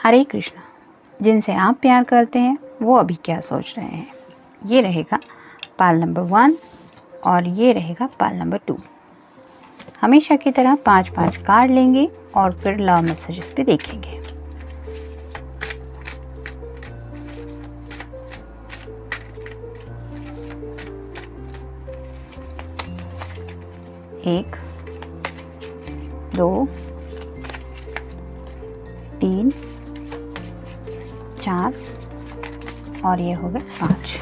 हरे कृष्णा, जिनसे आप प्यार करते हैं वो अभी क्या सोच रहे हैं। ये रहेगा पाल नंबर 1 और ये रहेगा पाल नंबर 2। हमेशा की तरह 5-5 कार्ड लेंगे और फिर लव मैसेजेस भी देखेंगे। एक, 2, 3, 4 और ये हो गए 5।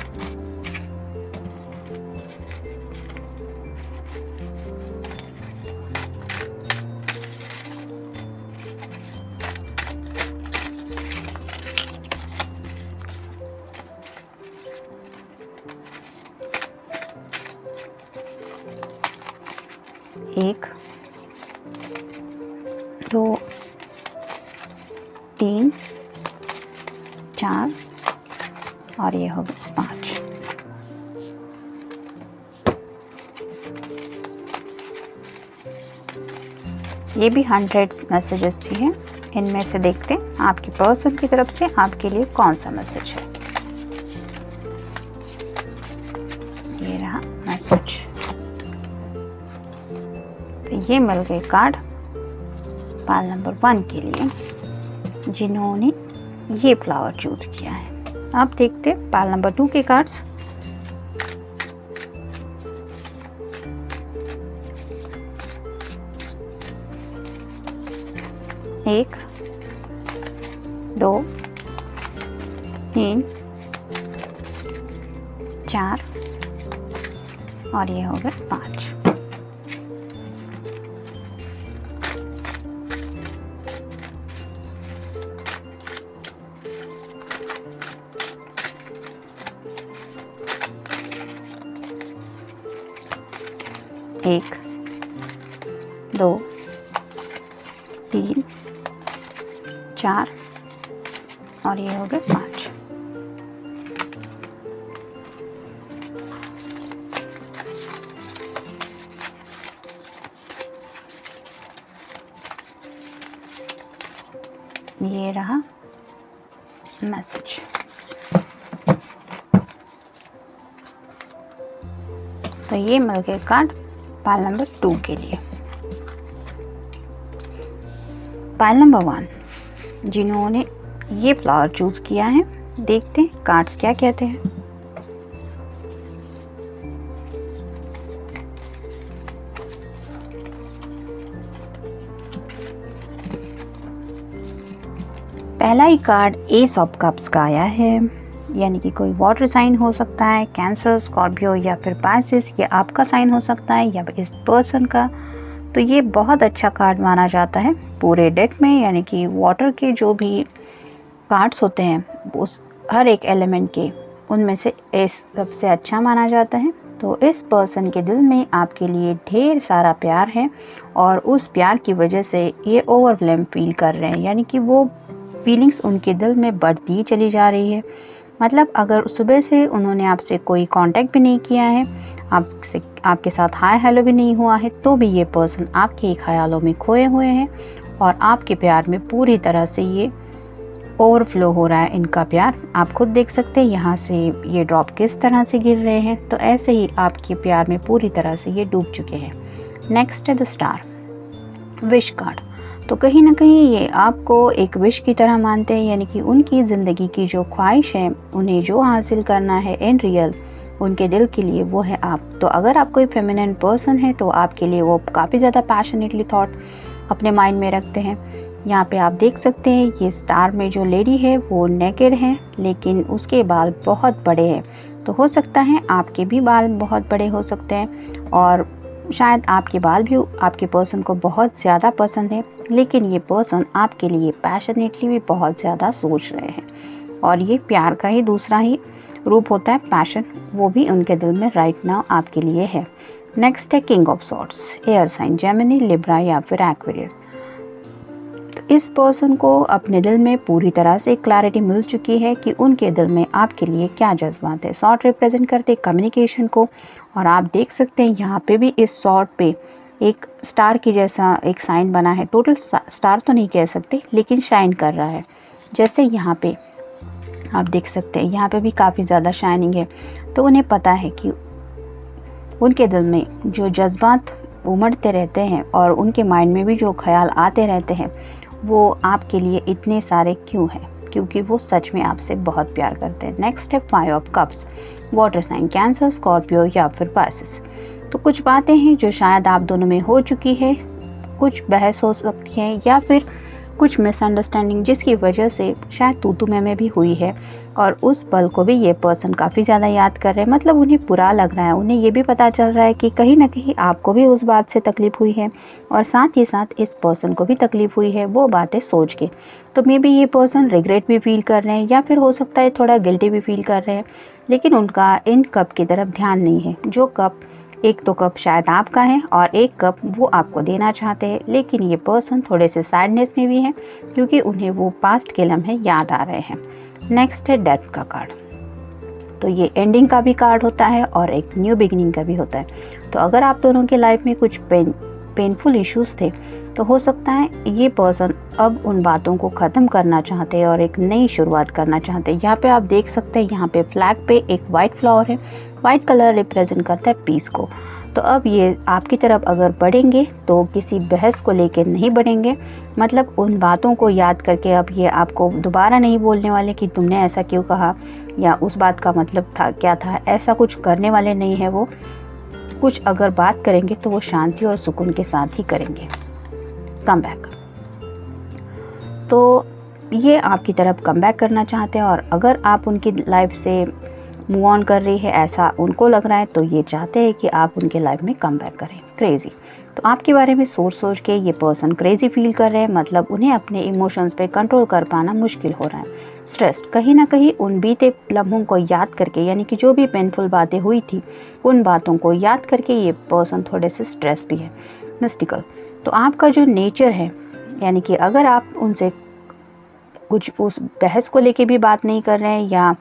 एक, 2, 3, 4 और ये हो गया 5। ये भी 100 मैसेजेस ही हैं। इनमें से देखते हैं आपकी पर्सन की तरफ से आपके लिए कौन सा मैसेज है। ये रहा मैसेज। तो ये मिल गए कार्ड पाल नंबर 1 के लिए, जिन्होंने ये फ्लावर चूज किया है। अब देखते हैं पाल नंबर 2 के कार्ड्स। एक, 2, 3, 4 और ये हो गए 5। एक, 2, 3, 4 और ये हो गए 5। ये रहा मैसेज। तो ये मिल गए कार्ड पाल नंबर 2 के लिए। पाल नंबर 1, जिन्होंने ये फ्लावर चूज किया है, देखते हैं कार्ड्स क्या कहते हैं। पहला ही कार्ड एस ऑफ कप्स का आया है, यानी कि कोई वाटर साइन हो सकता है, कैंसर, स्कॉर्पियो या फिर पाइसेस, ये आपका साइन हो सकता है या फिर इस पर्सन का। तो ये बहुत अच्छा कार्ड माना जाता है पूरे डेक में, यानी कि वाटर के जो भी कार्ड्स होते हैं उस हर एक एलिमेंट के, उनमें से एस सबसे अच्छा माना जाता है। तो इस पर्सन के दिल में आपके लिए ढेर सारा प्यार है और उस प्यार की वजह से ये ओवरवेलम फील कर रहे हैं, यानी कि वो फीलिंग्स उनके दिल में बढ़ती चली जा रही है। मतलब अगर सुबह से उन्होंने आपसे कोई कांटेक्ट भी नहीं किया है, आपके साथ हाय हेलो भी नहीं हुआ है, तो भी ये पर्सन आपके ख्यालों में खोए हुए हैं और आपके प्यार में पूरी तरह से ये ओवरफ्लो हो रहा है इनका प्यार। आप खुद देख सकते हैं यहाँ से ये ड्रॉप किस तरह से गिर रहे हैं। तो ऐसे ही आपके प्यार में पूरी तरह से ये डूब चुके हैं। नेक्स्ट है द स्टार, विश कार्ड। तो कहीं ना कहीं ये आपको एक विश की तरह मानते हैं, यानी कि उनकी ज़िंदगी की जो ख्वाहिश है, उन्हें जो हासिल करना है इन रियल उनके दिल के लिए, वो है आप। तो अगर आप कोई फेमिनिन पर्सन है तो आपके लिए वो काफ़ी ज़्यादा पैशनेटली थॉट अपने माइंड में रखते हैं। यहाँ पे आप देख सकते हैं ये स्टार में जो लेडी है वो नेकेड है, लेकिन उसके बाल बहुत बड़े हैं। तो हो सकता है आपके भी बाल बहुत बड़े हो सकते हैं और शायद आपके बाल भी आपके पर्सन को बहुत ज़्यादा पसंद है, लेकिन ये पर्सन आपके लिए पैशनेटली भी बहुत ज़्यादा सोच रहे हैं। और ये प्यार का ही दूसरा ही रूप होता है पैशन, वो भी उनके दिल में राइट नाउ आपके लिए है। नेक्स्ट है king of swords, air sign Gemini, Libra या फिर एक्वेरियस। तो इस पर्सन को अपने दिल में पूरी तरह से क्लैरिटी मिल चुकी है कि उनके दिल में आपके लिए क्या जज्बात है। सॉर्ड रिप्रेजेंट करते कम्युनिकेशन को, और आप देख सकते हैं यहाँ पे भी इस सॉर्ड पे एक स्टार की जैसा एक साइन बना है। टोटल स्टार तो नहीं कह सकते, लेकिन शाइन कर रहा है। जैसे यहाँ पे आप देख सकते हैं, यहाँ पे भी काफ़ी ज़्यादा शाइनिंग है। तो उन्हें पता है कि उनके दिल में जो जज्बात उमड़ते रहते हैं और उनके माइंड में भी जो ख्याल आते रहते हैं वो आपके लिए इतने सारे क्यों हैं, क्योंकि वो सच में आपसे बहुत प्यार करते हैं। नेक्स्ट है 5 of cups, water sign, Cancer, Scorpio या फिर पाइसेस। तो कुछ बातें हैं जो शायद आप दोनों में हो चुकी है, कुछ बहस हो सकती है या फिर कुछ मिसअंडरस्टैंडिंग जिसकी वजह से शायद तू में भी हुई है, और उस पल को भी ये पर्सन काफ़ी ज़्यादा याद कर रहे हैं। मतलब उन्हें बुरा लग रहा है, उन्हें ये भी पता चल रहा है कि कहीं ना कहीं आपको भी उस बात से तकलीफ़ हुई है और साथ ही साथ इस पर्सन को भी तकलीफ़ हुई है वो बातें सोच के। तो मे बी ये पर्सन रिग्रेट भी फील कर रहे हैं या फिर हो सकता है थोड़ा गिल्टी भी फील कर रहे हैं, लेकिन उनका इन कप की तरफ ध्यान नहीं है। जो कप, एक तो कप शायद आपका है और एक कप वो आपको देना चाहते हैं, लेकिन ये पर्सन थोड़े से सैडनेस में भी है क्योंकि उन्हें वो पास्ट के लम्हे याद आ रहे हैं। नेक्स्ट है डेथ का कार्ड। तो ये एंडिंग का भी कार्ड होता है और एक न्यू बिगिनिंग का भी होता है। तो अगर आप दोनों के लाइफ में कुछ पेनफुल इश्यूज़ थे तो हो सकता है ये पर्सन अब उन बातों को ख़त्म करना चाहते हैं और एक नई शुरुआत करना चाहते हैं। यहाँ पे आप देख सकते हैं, यहाँ पे फ्लैग पे एक वाइट फ्लावर है, वाइट कलर रिप्रेजेंट करता है पीस को। तो अब ये आपकी तरफ अगर बढ़ेंगे तो किसी बहस को लेकर नहीं बढ़ेंगे, मतलब उन बातों को याद करके अब ये आपको दोबारा नहीं बोलने वाले कि तुमने ऐसा क्यों कहा या उस बात का मतलब था क्या था, ऐसा कुछ करने वाले नहीं है वो। कुछ अगर बात करेंगे तो वो शांति और सुकून के साथ ही करेंगे। कम बैक, तो ये आपकी तरफ कम बैक करना चाहते हैं और अगर आप उनकी लाइफ से मूव ऑन कर रही है ऐसा उनको लग रहा है तो ये चाहते हैं कि आप उनके लाइफ में कम बैक करें। क्रेज़ी, तो आपके बारे में सोच सोच के ये पर्सन क्रेज़ी फील कर रहे हैं, मतलब उन्हें अपने इमोशंस पे कंट्रोल कर पाना मुश्किल हो रहा है। स्ट्रेस्ड, कहीं ना कहीं उन बीते लम्हों को याद करके, यानी कि जो भी पेनफुल बातें हुई थी उन बातों को याद करके ये पर्सन थोड़े से स्ट्रेस भी है। मिस्टिकल, तो आपका जो नेचर है, यानी कि अगर आप उनसे कुछ उस बहस को लेके भी बात नहीं कर रहे हैं या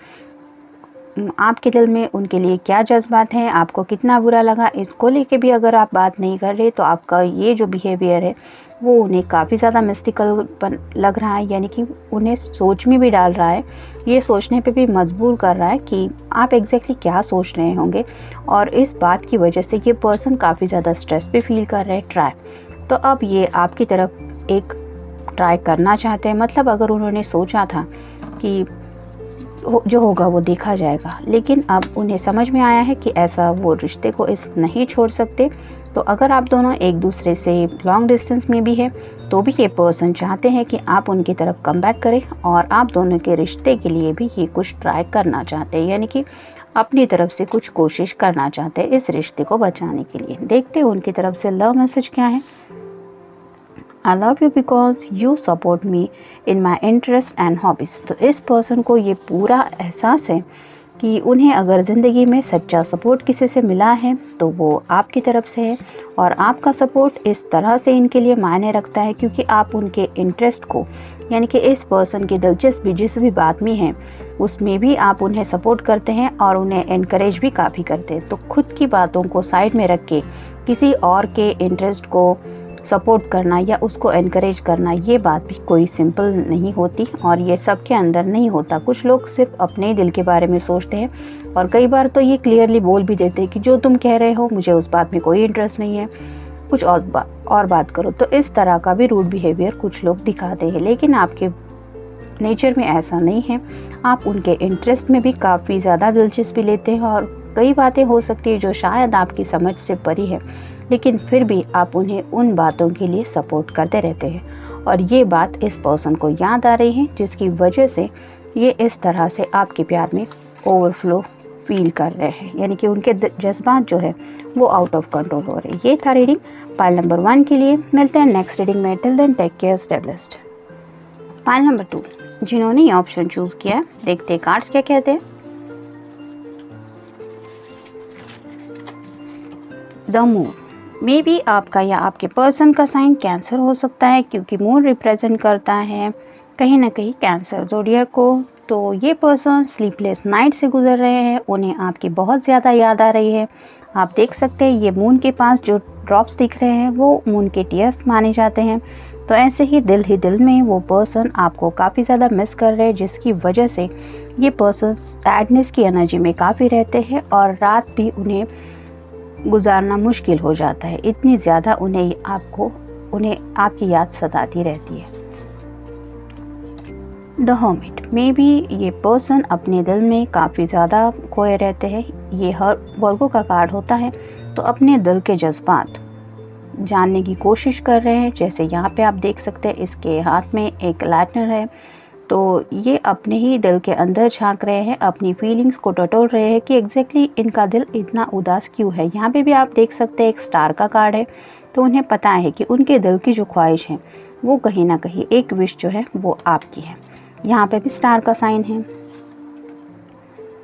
आपके दिल में उनके लिए क्या जज्बात हैं, आपको कितना बुरा लगा, इसको लेके भी अगर आप बात नहीं कर रहे तो आपका ये जो बिहेवियर है वो उन्हें काफ़ी ज़्यादा मिस्टिकल लग रहा है, यानी कि उन्हें सोच में भी डाल रहा है, ये सोचने पे भी मजबूर कर रहा है कि आप एग्जैक्टली क्या सोच रहे होंगे। और इस बात की वजह से ये पर्सन काफ़ी ज़्यादा स्ट्रेस भी फील कर रहे हैं। ट्राई, तो अब ये आपकी तरफ एक ट्राई करना चाहते हैं, मतलब अगर उन्होंने सोचा था कि जो होगा वो देखा जाएगा, लेकिन अब उन्हें समझ में आया है कि ऐसा वो रिश्ते को इस नहीं छोड़ सकते। तो अगर आप दोनों एक दूसरे से लॉन्ग डिस्टेंस में भी है तो भी ये पर्सन चाहते हैं कि आप उनकी तरफ कम बैक करें और आप दोनों के रिश्ते के लिए भी ये कुछ ट्राई करना चाहते हैं, यानी कि अपनी तरफ से कुछ कोशिश करना चाहते हैं इस रिश्ते को बचाने के लिए। देखते हैं उनकी तरफ से लव मैसेज क्या है। I love you because you support me in my interest and hobbies। तो इस पर्सन को ये पूरा एहसास है कि उन्हें अगर ज़िंदगी में सच्चा सपोर्ट किसी से मिला है तो वो आपकी तरफ से है, और आपका सपोर्ट इस तरह से इनके लिए मायने रखता है क्योंकि आप उनके इंटरेस्ट को, यानी कि इस पर्सन की दिलचस्पी जिस भी बात में है उसमें भी आप उन्हें सपोर्ट करते हैं और उन्हें इनकरेज भी काफ़ी करते हैं। तो खुद की बातों को साइड में रख के किसी और के इंटरेस्ट को सपोर्ट करना या उसको एनकरेज करना, ये बात भी कोई सिंपल नहीं होती और ये सबके अंदर नहीं होता। कुछ लोग सिर्फ अपने दिल के बारे में सोचते हैं और कई बार तो ये क्लियरली बोल भी देते हैं कि जो तुम कह रहे हो मुझे उस बात में कोई इंटरेस्ट नहीं है, कुछ और बात करो। तो इस तरह का भी रूड बिहेवियर कुछ लोग दिखाते हैं, लेकिन आपके नेचर में ऐसा नहीं है। आप उनके इंटरेस्ट में भी काफ़ी ज़्यादा दिलचस्पी लेते हैं और कई बातें हो सकती है जो शायद आपकी समझ से परी है, लेकिन फिर भी आप उन्हें उन बातों के लिए सपोर्ट करते रहते हैं और ये बात इस पर्सन को याद आ रही है जिसकी वजह से ये इस तरह से आपके प्यार में ओवरफ्लो फील कर रहे हैं, यानी कि उनके जज्बात जो है वो आउट ऑफ कंट्रोल हो रहे हैं। ये था रीडिंग पाइल नंबर 1 के लिए। मिलते हैं नेक्स्ट रीडिंग में। Till then take care, stay blessed. Pile number 2, जिन्होंने ये ऑप्शन चूज़ किया, देखते हैं कार्ड्स क्या कहते हैं। द मून, मे बी आपका या आपके पर्सन का साइन कैंसर हो सकता है क्योंकि मून रिप्रेजेंट करता है कहीं ना कहीं कैंसर ज़ोडिएक को। तो ये पर्सन स्लीपलेस नाइट से गुजर रहे हैं, उन्हें आपकी बहुत ज़्यादा याद आ रही है। आप देख सकते हैं ये मून के पास जो ड्रॉप्स दिख रहे हैं वो मून के टीयर्स माने जाते हैं। तो ऐसे ही दिल में वो पर्सन आपको काफ़ी ज़्यादा मिस कर रहे हैं, जिसकी वजह से ये पर्सन सैडनेस की एनर्जी में काफ़ी रहते हैं और रात भी उन्हें गुजारना मुश्किल हो जाता है, इतनी ज़्यादा उन्हें आपकी याद सताती रहती है। द हर्मिट में भी ये पर्सन अपने दिल में काफ़ी ज़्यादा खोए रहते हैं। ये हर वर्गों का कार्ड होता है, तो अपने दिल के जज्बात जानने की कोशिश कर रहे हैं। जैसे यहाँ पे आप देख सकते हैं, इसके हाथ में एक लाइटनर है, तो ये अपने ही दिल के अंदर झांक रहे हैं, अपनी फीलिंग्स को टटोल रहे हैं कि एग्जैक्टली इनका दिल इतना उदास क्यों है। यहाँ पे भी आप देख सकते हैं एक स्टार का कार्ड है, तो उन्हें पता है कि उनके दिल की जो ख्वाहिश है वो कहीं ना कहीं एक विश जो है वो आपकी है। यहाँ पे भी स्टार का साइन है,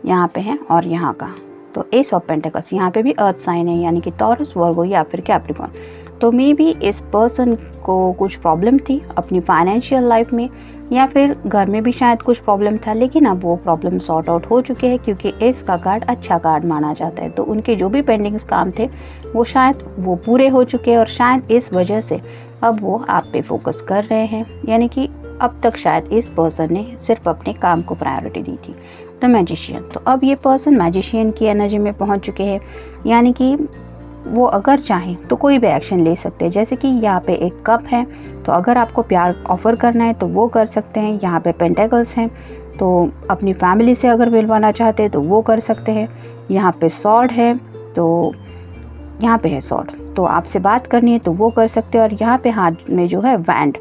यहाँ पे है और यहाँ का, तो एस ऑफ पेंटिकल्स। यहाँ पे भी अर्थ साइन है, यानी कि टॉरस, वर्गो या फिर कैप्रिकॉर्न। तो मे बी इस पर्सन को कुछ प्रॉब्लम थी अपनी फाइनेंशियल लाइफ में, या फिर घर में भी शायद कुछ प्रॉब्लम था, लेकिन अब वो प्रॉब्लम सॉर्ट आउट हो चुके हैं, क्योंकि एस का कार्ड अच्छा कार्ड माना जाता है। तो उनके जो भी पेंडिंग्स काम थे वो शायद वो पूरे हो चुके हैं, और शायद इस वजह से अब वो आप पे फोकस कर रहे हैं। यानी कि अब तक शायद इस पर्सन ने सिर्फ अपने काम को प्रायोरिटी दी थी। द मैजिशियन, तो अब ये पर्सन मैजिशियन की एनर्जी में पहुंच चुके हैं, यानी कि वो अगर चाहें तो कोई भी एक्शन ले सकते हैं। जैसे कि यहाँ पे एक कप है, तो अगर आपको प्यार ऑफर करना है तो वो कर सकते हैं। यहाँ पे पेंटेकल्स हैं, तो अपनी फैमिली से अगर मिलवाना चाहते हैं तो वो कर सकते हैं। यहाँ पे सॉर्ड है, तो यहाँ पे है सॉर्ड, तो आपसे बात करनी है तो वो कर सकते हैं। और यहाँ पे हाथ में जो है वैंड,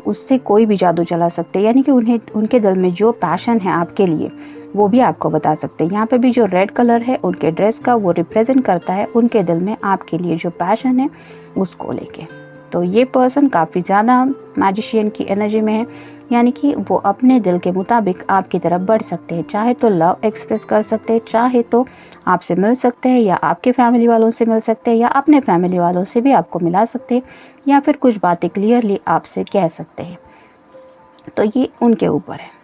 उससे कोई भी जादू चला सकते हैं, यानी कि उनके दिल में जो पैशन है आपके लिए वो भी आपको बता सकते हैं। यहाँ पे भी जो रेड कलर है उनके ड्रेस का, वो रिप्रेजेंट करता है उनके दिल में आपके लिए जो पैशन है उसको लेके। तो ये पर्सन काफ़ी ज़्यादा मैजिशियन की एनर्जी में है, यानी कि वो अपने दिल के मुताबिक आपकी तरफ बढ़ सकते हैं। चाहे तो लव एक्सप्रेस कर सकते हैं, चाहे तो आपसे मिल सकते हैं, या आपके फैमिली वालों से मिल सकते हैं, या अपने फैमिली वालों से भी आपको मिला सकते हैं, या फिर कुछ बातें क्लियरली आपसे कह सकते हैं। तो ये उनके ऊपर है।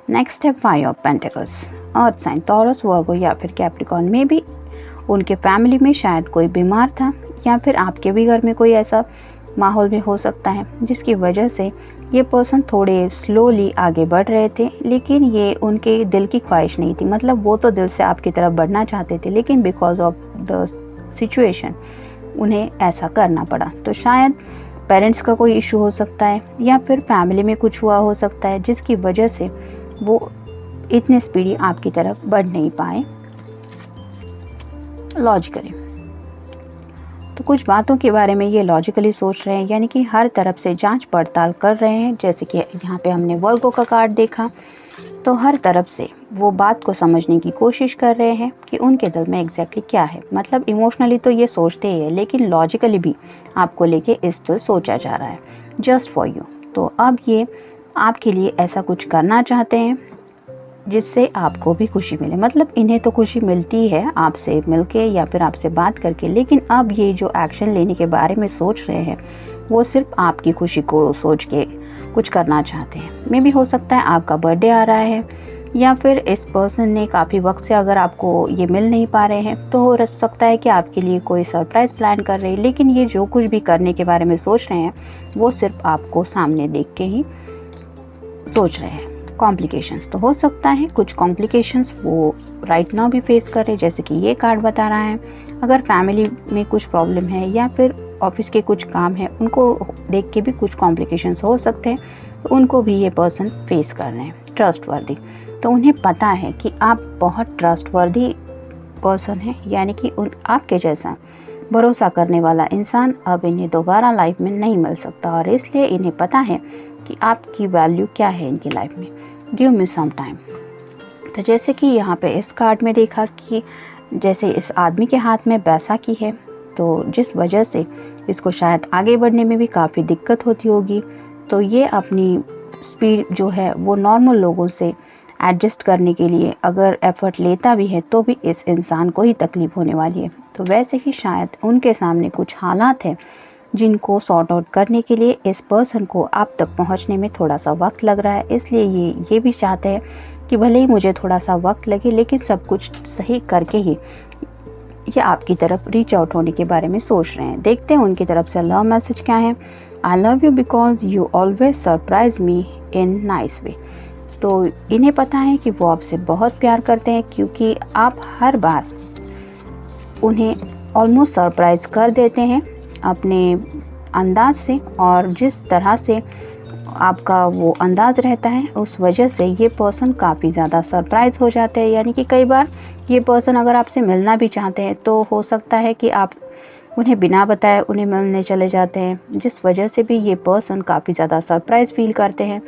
नेक्स्ट है 5 of pentacles, earth sign, Taurus, Virgo या फिर कैप्रिकॉर्न। में भी उनके फैमिली में शायद कोई बीमार था, या फिर आपके भी घर में कोई ऐसा माहौल में हो सकता है जिसकी वजह से ये पर्सन थोड़े स्लोली आगे बढ़ रहे थे, लेकिन ये उनके दिल की ख्वाहिश नहीं थी। मतलब वो तो दिल से आपकी तरफ बढ़ना चाहते थे, लेकिन बिकॉज ऑफ द सिचुएशन उन्हें ऐसा करना पड़ा। तो शायद पेरेंट्स का कोई इशू हो सकता है, या फिर फैमिली में कुछ हुआ हो सकता है, जिसकी वजह से वो इतने स्पीडी आपकी तरफ बढ़ नहीं पाए लॉजिकली। तो कुछ बातों के बारे में ये लॉजिकली सोच रहे हैं, यानी कि हर तरफ से जांच पड़ताल कर रहे हैं। जैसे कि यहाँ पे हमने वर्गो का कार्ड देखा, तो हर तरफ से वो बात को समझने की कोशिश कर रहे हैं कि उनके दिल में एग्जैक्टली क्या है। मतलब इमोशनली तो ये सोचते ही है, लेकिन लॉजिकली भी आपको लेके इस पर सोचा जा रहा है, जस्ट फॉर यू। तो अब ये आपके लिए ऐसा कुछ करना चाहते हैं जिससे आपको भी खुशी मिले। मतलब इन्हें तो खुशी मिलती है आपसे मिलके या फिर आपसे बात करके, लेकिन अब ये जो एक्शन लेने के बारे में सोच रहे हैं वो सिर्फ आपकी खुशी को सोच के कुछ करना चाहते हैं। मे भी हो सकता है आपका बर्थडे आ रहा है, या फिर इस पर्सन ने काफ़ी वक्त से अगर आपको ये मिल नहीं पा रहे हैं, तो हो सकता है कि आपके लिए कोई सरप्राइज़ प्लान कर रहे हैं। लेकिन ये जो कुछ भी करने के बारे में सोच रहे हैं वो सिर्फ आपको सामने देख के ही सोच रहे हैं। कॉम्प्लिकेशंस तो हो सकता है, कुछ कॉम्प्लिकेशंस वो राइट नाउ भी फेस कर रहे हैं, जैसे कि ये कार्ड बता रहा है। अगर फैमिली में कुछ प्रॉब्लम है या फिर ऑफिस के कुछ काम है, उनको देख के भी कुछ कॉम्प्लिकेशंस हो सकते हैं, तो उनको भी ये पर्सन फेस कर रहे हैं। ट्रस्टवर्दी, तो उन्हें पता है कि आप बहुत ट्रस्टवर्दी पर्सन हैं, यानी कि आपके जैसा भरोसा करने वाला इंसान अब इन्हें दोबारा लाइफ में नहीं मिल सकता, और इसलिए इन्हें पता है कि आपकी वैल्यू क्या है इनकी लाइफ में। Give me some time. तो जैसे कि यहाँ पे इस कार्ड में देखा कि जैसे इस आदमी के हाथ में बैसाखी है, तो जिस वजह से इसको शायद आगे बढ़ने में भी काफ़ी दिक्कत होती होगी। तो ये अपनी स्पीड जो है वो नॉर्मल लोगों से एडजस्ट करने के लिए अगर एफ़र्ट लेता भी है, तो भी इस इंसान को ही तकलीफ़ होने वाली है। तो वैसे ही शायद उनके सामने कुछ हालात हैं जिनको सॉर्ट आउट करने के लिए इस पर्सन को आप तक पहुंचने में थोड़ा सा वक्त लग रहा है। इसलिए ये भी चाहते हैं कि भले ही मुझे थोड़ा सा वक्त लगे, लेकिन सब कुछ सही करके ही ये आपकी तरफ रीच आउट होने के बारे में सोच रहे हैं। देखते हैं उनकी तरफ से लव मैसेज क्या है। I love you because you always surprise me in nice way. तो इन्हें पता है कि वो आपसे बहुत प्यार करते हैं, क्योंकि आप हर बार उन्हें ऑलमोस्ट सरप्राइज़ कर देते हैं अपने अंदाज से, और जिस तरह से आपका वो अंदाज़ रहता है उस वजह से ये पर्सन काफ़ी ज़्यादा सरप्राइज़ हो जाते हैं। यानी कि कई बार ये पर्सन अगर आपसे मिलना भी चाहते हैं तो हो सकता है कि आप उन्हें बिना बताए उन्हें मिलने चले जाते हैं, जिस वजह से भी ये पर्सन काफ़ी ज़्यादा सरप्राइज़ फील करते हैं।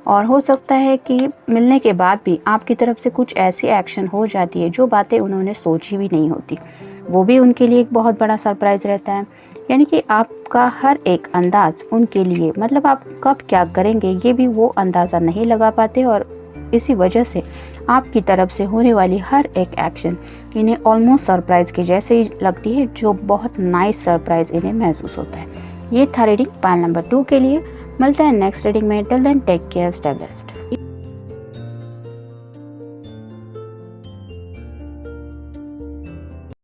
और हो सकता है कि मिलने के बाद भी आपकी तरफ से कुछ ऐसी एक्शन हो जाती है जो बातें उन्होंने सोची भी नहीं होती, वो भी उनके लिए एक बहुत बड़ा सरप्राइज़ रहता है। यानी कि आपका हर एक अंदाज़ उनके लिए, मतलब आप कब क्या करेंगे ये भी वो अंदाज़ा नहीं लगा पाते, और इसी वजह से आपकी तरफ से होने वाली हर एक एक्शन इन्हें ऑलमोस्ट सरप्राइज़ के जैसे ही लगती है, जो बहुत नाइस सरप्राइज़ इन्हें महसूस होता है। ये था रीडिंग पाइल नंबर 2 के लिए। मिलता है नेक्स्ट रीडिंग में। Till then take care, stay blessed.